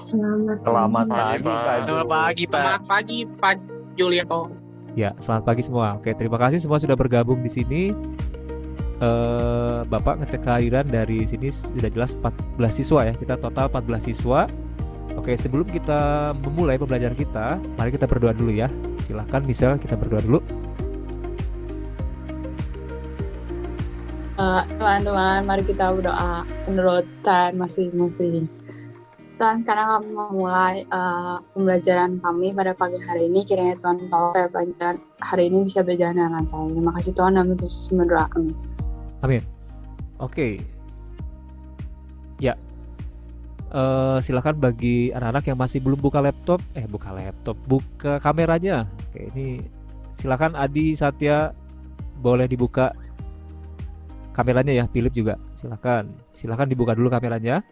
Selamat Selamat pagi. pagi, Kak Selamat Jul. pagi, Pak. Selamat pagi, Pak Julianto. Ya, selamat pagi semua. Oke, terima kasih semua sudah bergabung di sini. Bapak ngecek kehadiran dari sini sudah jelas 14 siswa ya. Kita total 14 siswa. Oke, sebelum kita memulai pembelajaran kita, mari kita berdoa dulu ya. Silahkan Michelle, kita berdoa dulu. Teman-teman, mari kita berdoa menurut cara masing-masing. Tuhan, sekarang kami memulai pembelajaran kami pada pagi hari ini. Kiranya Tuhan tolong supaya pelajaran hari ini bisa berjalan dengan lancar. Terima kasih Tuhan, dalam Yesus berdoa. Amin. Amin. Oke. Ya. Silakan bagi anak-anak yang masih belum buka kameranya. Oke, ini silakan Adi Satya boleh dibuka kameranya ya, Philip juga. Silakan dibuka dulu kameranya.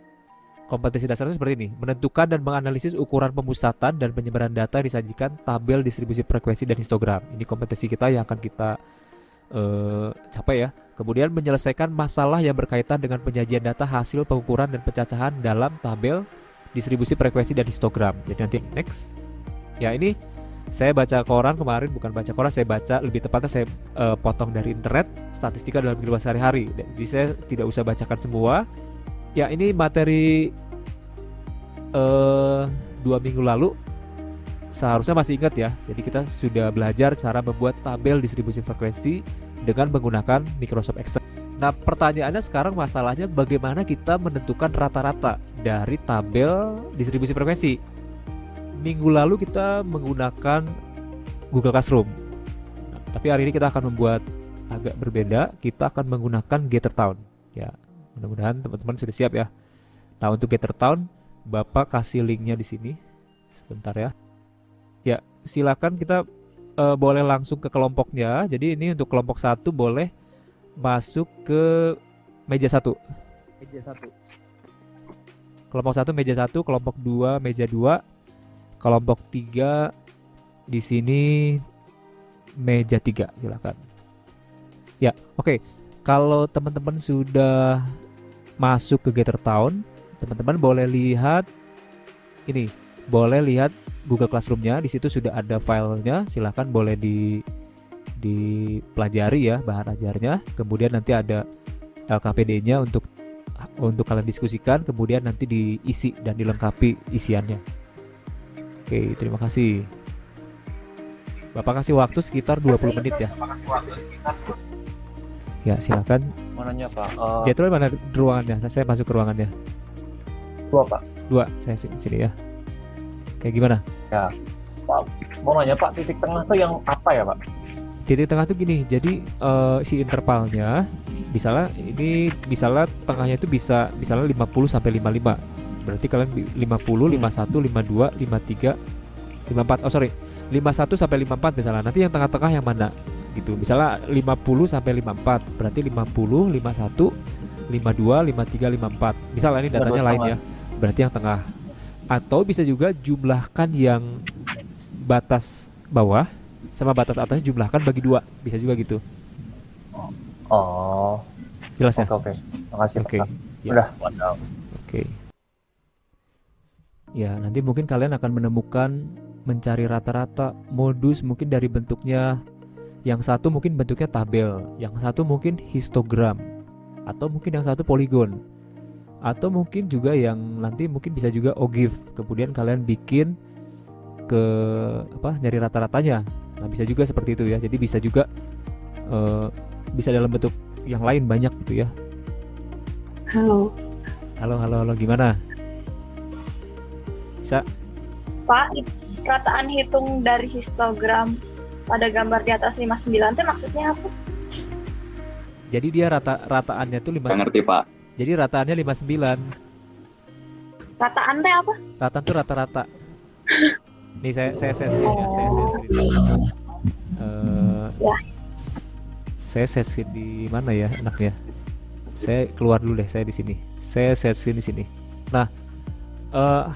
Kompetensi dasarnya seperti ini: menentukan dan menganalisis ukuran pemusatan dan penyebaran data yang disajikan tabel distribusi frekuensi dan histogram. Ini kompetensi kita yang akan kita capai ya. Kemudian menyelesaikan masalah yang berkaitan dengan penyajian data hasil pengukuran dan pencacahan dalam tabel distribusi frekuensi dan histogram. Jadi nanti next. Ya, ini saya baca koran kemarin, bukan baca koran, saya baca, lebih tepatnya saya potong dari internet, statistika dalam kehidupan sehari-hari. Jadi saya tidak usah bacakan semua. Ya, ini materi 2 minggu lalu seharusnya masih ingat ya. Jadi kita sudah belajar cara membuat tabel distribusi frekuensi dengan menggunakan Microsoft Excel. Nah, pertanyaannya sekarang masalahnya bagaimana kita menentukan rata-rata dari tabel distribusi frekuensi. Minggu lalu kita menggunakan Google Classroom. Nah, tapi hari ini kita akan membuat agak berbeda. Kita akan menggunakan Gathertown. Ya, mudah-mudahan teman-teman sudah siap ya. Nah, untuk Gathertown, Bapak kasih linknya di sini. Sebentar ya. Ya, silakan kita boleh langsung ke kelompoknya. Jadi ini untuk kelompok 1 boleh masuk ke meja 1. Kelompok 1 meja 1, kelompok 2 meja 2, kelompok 3 di sini meja 3, silakan. Ya, oke. Kalau teman-teman sudah masuk ke Gathertown, teman-teman boleh lihat ini. Boleh lihat Google Classroom-nya, di situ sudah ada filenya, silahkan boleh dipelajari ya bahan ajarnya. Kemudian nanti ada LKPD-nya untuk kalian diskusikan, kemudian nanti diisi dan dilengkapi isiannya. Oke, terima kasih. Bapak kasih waktu sekitar 20 menit ya. Ya, silakan. Mau nanya, Pak. Jadwal mana ruangannya? Saya masuk ke ruangannya. 2, Pak. 2, saya sini ya. Kayak gimana? Ya, Pak. Mau nanya, Pak, titik tengah tuh yang apa ya, Pak? Titik tengah tuh gini. Jadi si intervalnya misalnya tengahnya itu misalnya 50 sampai 55. Berarti kalian 50, 51, 52, 53, 54. 51 sampai 54 misalnya. Nanti yang tengah-tengah yang mana? Gitu. Misalnya 50 sampai 54. Berarti 50, 51, 52, 53, 54. Misalnya ini datanya lain ya. Berarti yang tengah. Atau bisa juga jumlahkan yang batas bawah sama batas atasnya jumlahkan bagi 2. Bisa juga gitu. Oh. Jelas ya? Oke. Makasih, Oke. Pak. Ya. Udah, waduh. Oke. Ya, nanti mungkin kalian akan menemukan mencari rata-rata modus mungkin dari bentuknya. Yang satu mungkin bentuknya tabel, yang satu mungkin histogram, atau mungkin yang satu poligon, atau mungkin juga yang nanti mungkin bisa juga OGIF. Kemudian kalian bikin nyari rata-ratanya. Nah, bisa juga seperti itu ya. Jadi bisa juga bisa dalam bentuk yang lain banyak gitu ya. Halo, gimana? Bisa? Pak, rataan hitung dari histogram pada gambar di atas 59 itu maksudnya apa? Jadi dia rataannya tuh 59. Nggak ngerti, Pak. Jadi rataannya 59. Rataan teh apa? Rataan tuh rata-rata. Nih saya screen ya, Ya. Saya share screen di mana ya enaknya? Saya keluar dulu deh, saya di sini. Saya share screen di sini. Nah,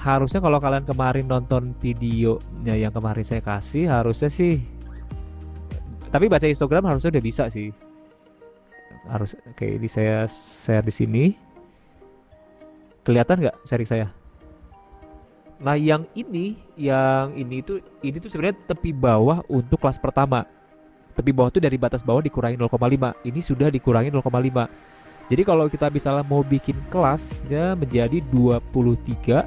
harusnya kalau kalian kemarin nonton videonya yang kemarin saya kasih, harusnya sih. Tapi baca histogram harusnya udah bisa sih. Harus. Oke, ini saya share di sini. Kelihatan nggak sharing saya? Nah, ini tuh sebenarnya tepi bawah untuk kelas pertama. Tepi bawah tuh dari batas bawah dikurangi 0,5. Ini sudah dikurangi 0,5. Jadi kalau kita misalnya mau bikin kelasnya menjadi 23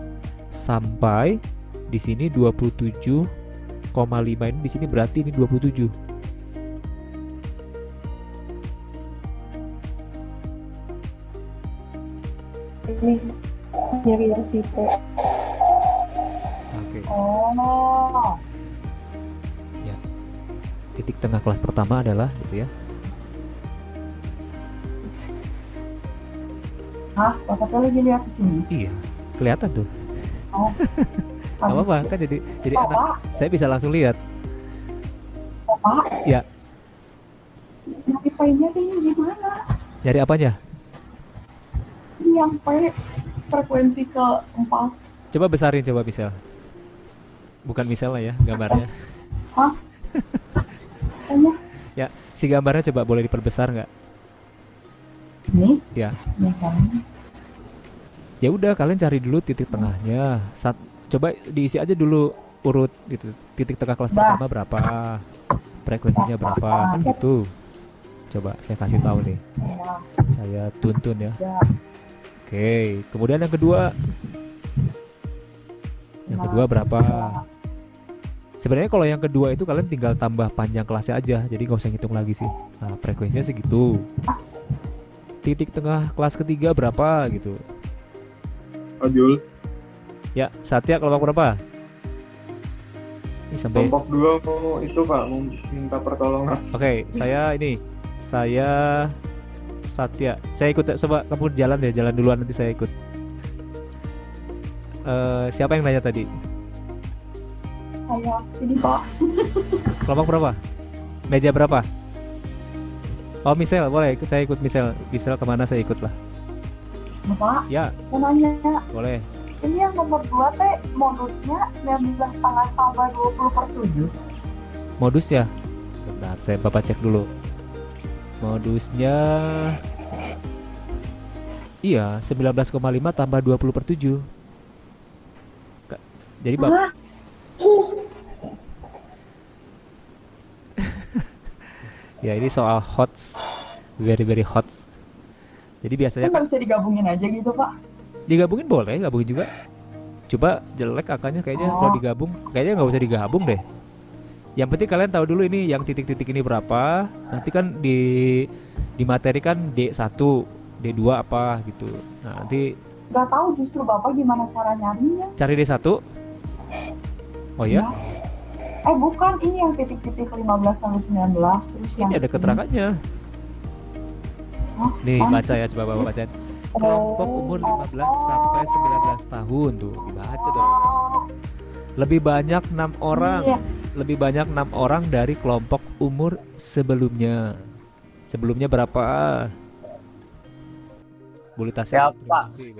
sampai di sini 27,5, ini di sini berarti ini 27. Ini nyari yang situ. Oke. Oh. Ya. Titik tengah kelas pertama adalah gitu ya. Hah, Bapak tuh lagi lihat di sini. Iya, kelihatan tuh. Oh. Gak apa-apa kan jadi Bapak, anak saya bisa langsung lihat. Bapak. Ya. Nyari P-nya tuh ini gimana? Nyari apanya? Ini yang P frekuensi keempat. Coba besarin coba misal. Bukan misal lah ya gambarnya. Hah? Kayaknya Ya, si gambarnya coba boleh diperbesar nggak? ini? Ya. Ya kan. Ya udah kalian cari dulu titik tengahnya. Coba diisi aja dulu urut gitu. Titik tengah kelas Bah. pertama berapa? Frekuensinya berapa? Kan gitu. Coba saya kasih tahu nih. Ya, Saya tuntun ya. ya. Oke, kemudian yang kedua. Yang kedua berapa? Sebenarnya kalau yang kedua itu kalian tinggal tambah panjang kelasnya aja, jadi nggak usah ngitung lagi sih. Nah, frekuensinya segitu. Titik tengah kelas ketiga berapa gitu? Ajul, Ya, Satya kelompok berapa? Ini sampai. kelompok 2 mau itu Pak, mau minta pertolongan. Oke, saya Satya. Saya ikut. Coba kamu jalan duluan nanti saya ikut. Siapa yang nanya tadi? Kayak ini Pak. Kelompok berapa? Meja berapa? Oh, Michelle, boleh. Saya ikut Michelle. Michelle kemana saya ikut lah. Bapak, Ya, mau nanya. boleh. Ini yang nomor 2 teh modusnya 19,5 tambah 20/7. Modus ya? Bentar, saya bapak cek dulu. Modusnya iya 19,5 tambah 20/7. Jadi Hah? ya ini soal hot, very very hot. Jadi biasanya Kan nggak bisa digabungin aja gitu Pak. digabungin boleh, gabungin juga. Coba jelek angkanya kayaknya kalau digabung, kayaknya nggak usah digabung deh. Yang penting kalian tahu dulu ini yang titik-titik ini berapa. Nanti kan di materi kan D1, D2 apa gitu. Nah, nanti Nggak tahu justru Bapak gimana cara nyarinya. cari D1. Oh ya, Bukan, ini yang titik-titik 15 sampai 19 terus yang ini ada keterangannya. Hah? Nih, Mana baca ya, coba Bapak bacain. Kelompok umur 15 sampai 19 tahun tuh, dibaca dong. Lebih banyak 6 orang. Iya. Lebih banyak 6 orang dari kelompok umur sebelumnya. Sebelumnya berapa? Boleh tasnya? Ya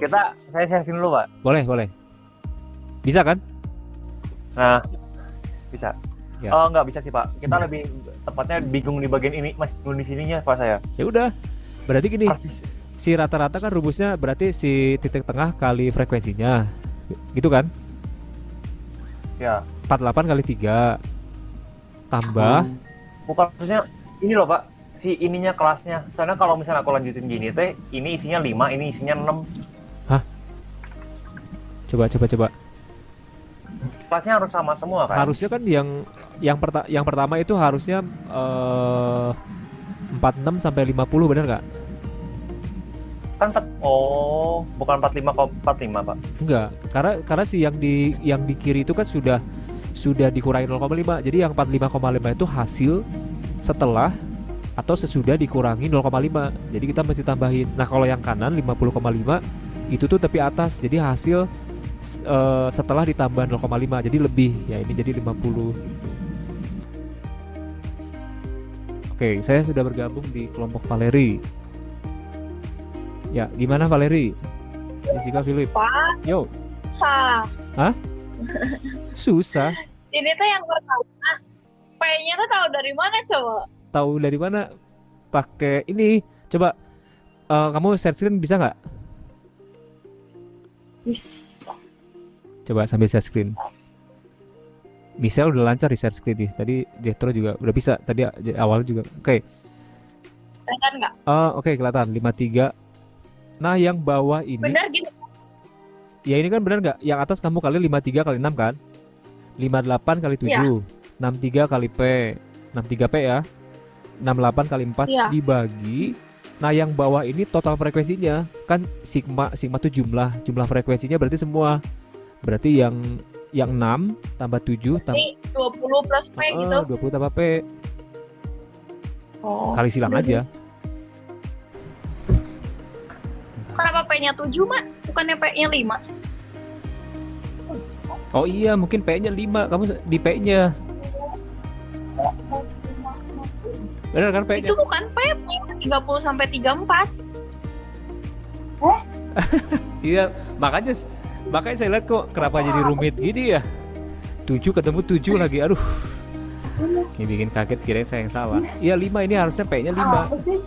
Pak, saya sharing dulu Pak. Boleh. Bisa kan? Nah, bisa. Ya. Oh, nggak bisa sih Pak. Kita lebih tepatnya bingung di bagian ini, masih bingung di sininya Pak saya. Ya udah. Berarti gini, Persis. si rata-rata kan rumusnya berarti si titik tengah kali frekuensinya. Gitu kan? Ya. 48 kali 3 tambah Bukan maksudnya ini loh Pak, si ininya kelasnya. Soalnya kalau misalnya aku lanjutin gini teh, ini isinya 5, ini isinya 6. coba. Kelasnya harus sama semua kan? Harusnya kan yang pertama itu harusnya 46 sampai 50, benar nggak? Kan bukan 45 kok 45 Pak. Enggak, karena si yang di kiri itu kan sudah dikurangi 0,5. Jadi yang 45,5 itu hasil setelah atau sesudah dikurangi 0,5. Jadi kita mesti tambahin. Nah, kalau yang kanan 50,5 itu tuh tepi atas. Jadi hasil setelah ditambah 0,5. Jadi lebih. Ya, ini jadi 50. Oke, saya sudah bergabung di kelompok Valeri. Ya, gimana Valeri? Jessica Philip. Pak, Yo, susah. ini tuh yang pertama. P-nya tuh tahu dari mana coba? Tahu dari mana? Pakai ini. Coba kamu share screen bisa nggak? Bisa. Coba sambil share screen. Michelle udah lancar di share screen nih. Tadi Jethro juga udah bisa. Tadi awal juga. Oke. Kelihatan nggak? Oke, kelihatan 53. Nah, yang bawah ini. Bener gini. Ya ini kan benar nggak? Yang atas kamu kali 53 kali 6 kan? 58 kali 7. Iya. 63 kali P. 63P ya. 68 kali 4 Iya. dibagi. Nah, yang bawah ini total frekuensinya kan sigma itu jumlah frekuensinya berarti semua. Berarti yang 6 tambah 7 Ini 20 plus P gitu. 20 tambah P Oh. kali silang udah aja. Kenapa P-nya 7, Mak? Bukannya P-nya 5? Oh iya, mungkin P-nya 5. Kamu di P-nya. Benar kan P-nya? Itu bukan P, 30 sampai 34. Iya, makanya saya lihat kok kenapa jadi rumit gini ya. 7 ketemu 7 lagi, aduh. Ini bikin kaget, kirain saya yang salah. Iya 5, ini harusnya P-nya 5. Apa sih?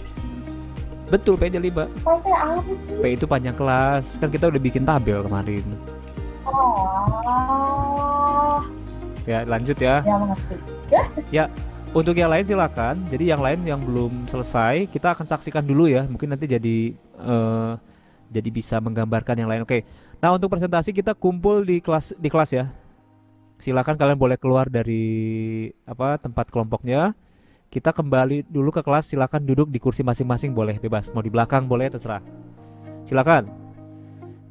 Betul, P-nya 5. PT apa sih? P itu panjang kelas. Kan kita udah bikin tabel kemarin. Oh, Ya, lanjut ya. ya mengerti. Untuk yang lain silakan. Jadi yang lain yang belum selesai, kita akan saksikan dulu ya. Mungkin nanti jadi bisa menggambarkan yang lain. Oke. Nah, untuk presentasi kita kumpul di kelas ya. Silakan kalian boleh keluar dari tempat kelompoknya. Kita kembali dulu ke kelas. Silakan duduk di kursi masing-masing, boleh bebas. Mau di belakang boleh, terserah. Silakan.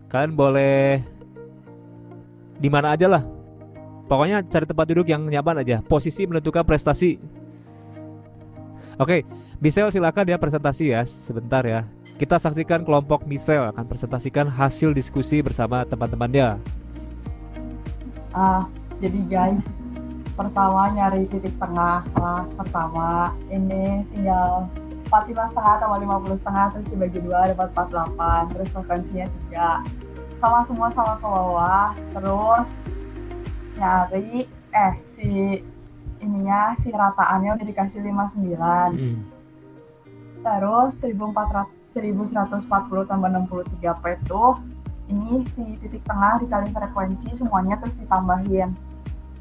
Kalian boleh di mana aja lah. Pokoknya cari tempat duduk yang nyaman aja. Posisi menentukan prestasi. Oke, Michelle silakan ya presentasi ya. Sebentar ya. Kita saksikan kelompok Michelle akan presentasikan hasil diskusi bersama teman-temannya. Jadi guys, pertama nyari titik tengah kelas pertama. Ini tinggal 45,5 tambah 50,5 terus dibagi 2 dapat 48. Terus frekuensinya 3. Sama semua sama ke bawah. Terus nyari si rataannya udah dikasih 59. Terus 1140 tambah 63 P tuh ini si titik tengah dikali frekuensi semuanya terus ditambahin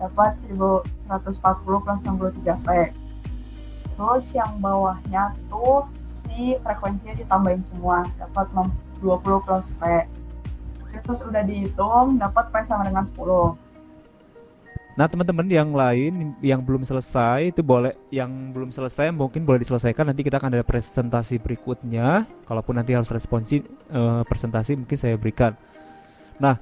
dapat 1140 plus 63 P. Terus yang bawahnya tuh si frekuensinya ditambahin semua dapat 20 plus P. Terus udah dihitung dapat P sama dengan 10. Nah, teman-teman yang lain yang belum selesai itu mungkin boleh diselesaikan. Nanti kita akan ada presentasi berikutnya. Kalaupun nanti harus responsi presentasi mungkin saya berikan. Nah,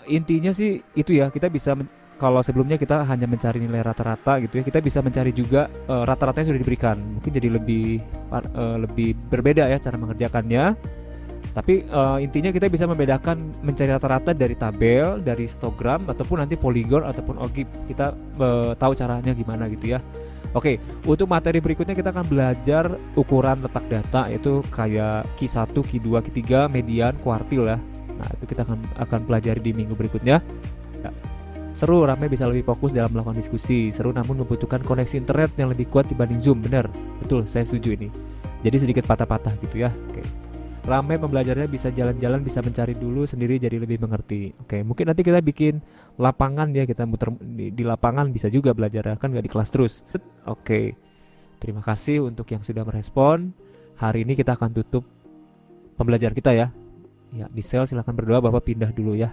intinya sih itu ya, kita bisa kalau sebelumnya kita hanya mencari nilai rata-rata gitu ya, kita bisa mencari juga rata-ratanya sudah diberikan. Mungkin jadi lebih berbeda ya cara mengerjakannya. Tapi intinya kita bisa membedakan mencari rata-rata dari tabel, dari histogram, ataupun nanti polygon, ataupun OGIF. Kita tahu caranya gimana gitu ya. Oke, untuk materi berikutnya kita akan belajar ukuran letak data, yaitu kayak Q1, Q2, Q3, median, kuartil ya. Nah, itu kita akan pelajari di minggu berikutnya ya. Seru, ramai, bisa lebih fokus dalam melakukan diskusi. Seru namun membutuhkan koneksi internet yang lebih kuat dibanding Zoom. Benar, betul, saya setuju ini. Jadi sedikit patah-patah gitu ya. Oke. Ramai pembelajarnya bisa jalan-jalan, bisa mencari dulu sendiri jadi lebih mengerti. Oke, mungkin nanti kita bikin lapangan ya, kita muter di lapangan bisa juga belajar, kan nggak di kelas terus. Oke, terima kasih untuk yang sudah merespon. Hari ini kita akan tutup pembelajaran kita ya. Ya, Michelle silahkan berdoa, Bapak pindah dulu ya.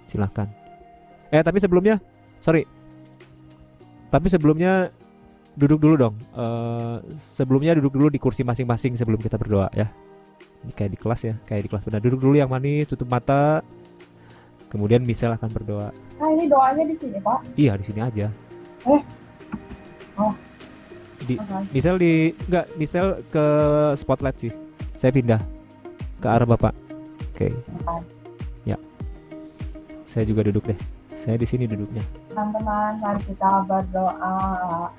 Silahkan. Tapi sebelumnya duduk dulu dong. Sebelumnya duduk dulu di kursi masing-masing sebelum kita berdoa ya. Ini kayak di kelas ya, kayak di kelas benar. Duduk dulu yang manis, tutup mata. Kemudian Michelle akan berdoa. Nah, ini doanya di sini, Pak. Iya, di sini aja. Oh. Michelle ke spotlight sih. Saya pindah ke arah Bapak. Oke. Ya. Saya juga duduk deh. Saya di sini duduknya. Teman-teman, mari kita berdoa.